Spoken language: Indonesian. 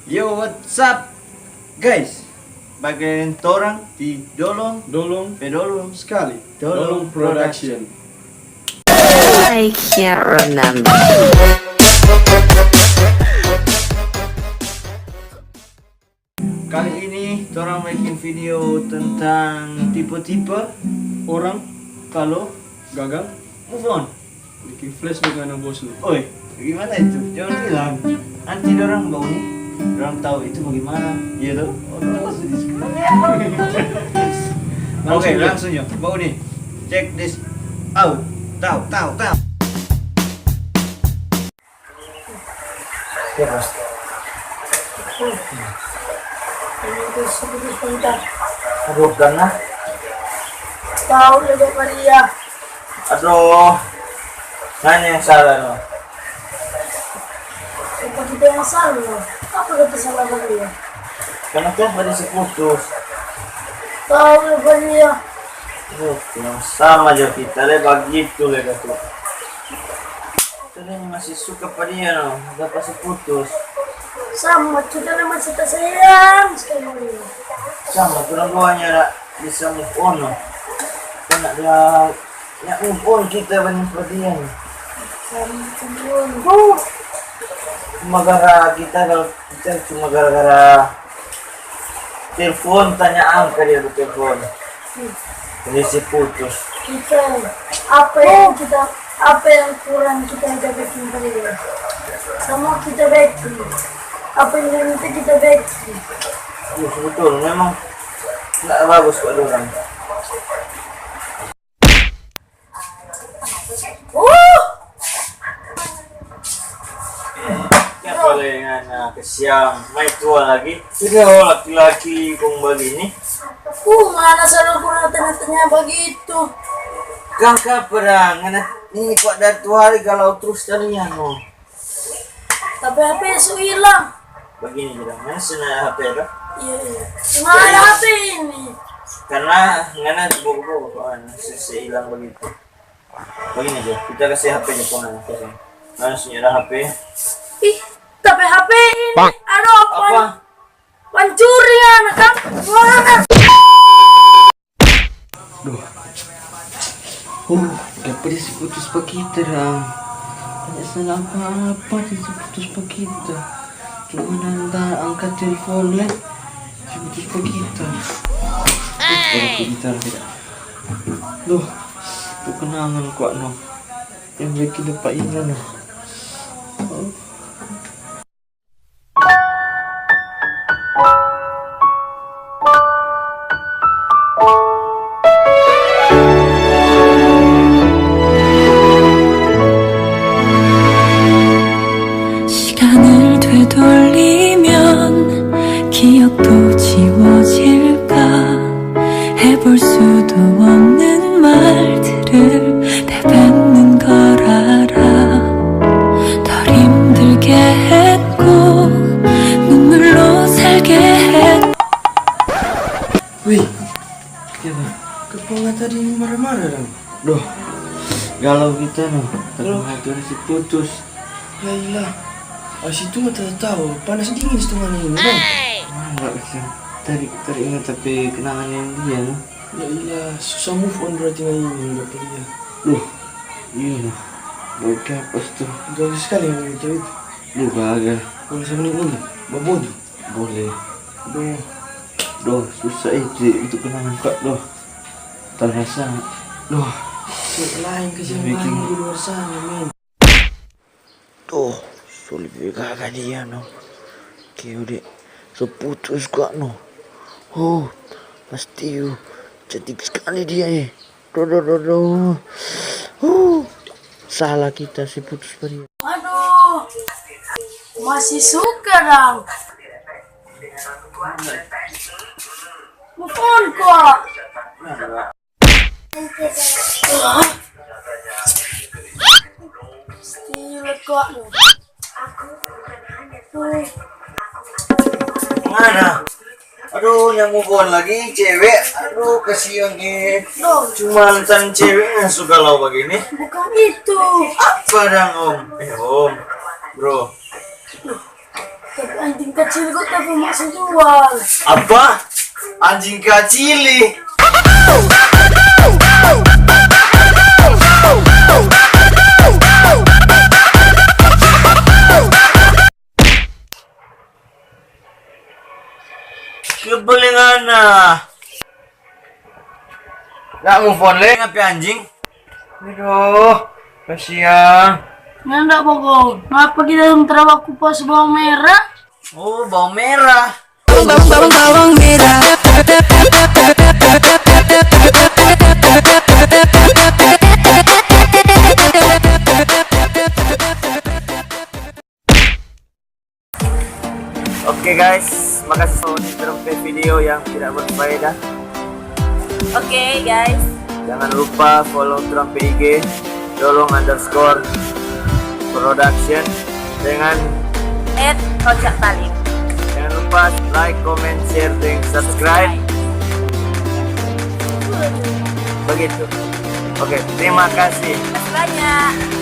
Yo, what's up, guys? Bagian torang di Dolong Pedolong sekali. Dolong Production. I can't remember. Kali ini torang bikin video tentang tipe-tipe Orang kalau gagal move on. bikin flashback dengan bos lu. Oi, gimana itu? Jangan bilang. Nanti dorang bau nih. Dorang tahu itu bagaimana. Iya tuh. Oke, langsung yuk. Bau nih. Check this out. Tahu. Ya, Bos. Putus bentar. Aduh, karena Tahu ya Maria. aduh. Nanya yang salah no. Apa kita yang salah? Apa kita salah Maria? Karena kan pada si putus. Tahu ya Maria. Aduh, yang sama aja kita begitu tuh. Kita masih suka pada dia no. Udah pasti putus. Sama kita masih tak sayang sekali Maria. Sama kurang duanya ada bisa move on no. Karena dia ya move on kita banyak pada dia no. Sama teman. Cuma gara kita kalau kita cuma gara-gara telepon tanya angka dia di telepon. Jadi si putus. Kita apa yang kurang kita bikin Maria. Sama kita bikin. Apa yang minta kita bikin. Ya, betul memang nggak bagus kok orang. Ya paling anak kesiang main tua lagi. Tidak laki-laki kembali ini. Mana selalu kurang tanya-tanya begitu. Kakak perang anak ini kok dari 2 hari kalau terus tadinya no. Tapi HP su hilang. Begini juga mana senang HP itu? Iya. Mana HP ini? Karena ngana buku sisi hilang begitu. Begini aja, kita kasih HP nya pun kasih. Langsung ada HP. Ih, tapi HP ini. Aduh, Apa? Pencuri anak kan? Mana? Kenapa dia putus pak kita dah? Tidak salah apa-apa dia putus pak kita. Cuma nanda angkat telepon lah. Si putus pak kita. Gitar tidak. Duh, itu kenangan kuat no. Yang bikin lupa ini no. 시간을 되돌리면 기억도 지워질까 해볼 수도 없는 말들을 내뱉는 걸 알아 덜 힘들게 했고 눈물로 살게 했고 Wih, kepala tadi marah-marah dong. Duh, galau kita no. Kalau itu si putus. Ya ilah. Situ mah tak tahu. Panas dingin setengah ini dong. Nggak bisa teringat tapi kenangan yang dia no. Ya ilah, susah move on berarti dengan ini bapak dia. Duh, iya no. Oke, pas tuh. Gagal sekali yang itu. Duh, kagak. Kalau sama ini, babodu. Boleh. Duh, Susah itu kenangan kak doh. Terasa. Duh. lain kesiapan di luar sana men. Tuh, sulit juga kagak dia no. Kayak udah seputus kok no. Pasti cantik sekali dia ya. Doh. Salah kita si putus pada dia. Aduh, masih suka dong. Move on kok. Gila kok. Mana? Aduh, yang move on lagi cewek. Aduh, kasihan Loh, cuma mantan cewek yang suka lau begini. bukan itu. Apa dong om? Om, bro. Tapi anjing kecil kok tapi masih jual. Apa? Anjing kacili. Kebelingan Nggak move on le, ngapain anjing? aduh, kasihan. Nggak pokok. Kenapa kita yang terawak kupas bawang merah? Oh, bawang merah. bawang merah. Oke guys, makasih sudah nonton video yang tidak berfaedah. Oke guys. Jangan lupa follow Trump IG __ production dengan @kocak paling. jangan lupa like, comment, share, dan subscribe. Begitu. Oke, terima kasih. Terima kasih banyak.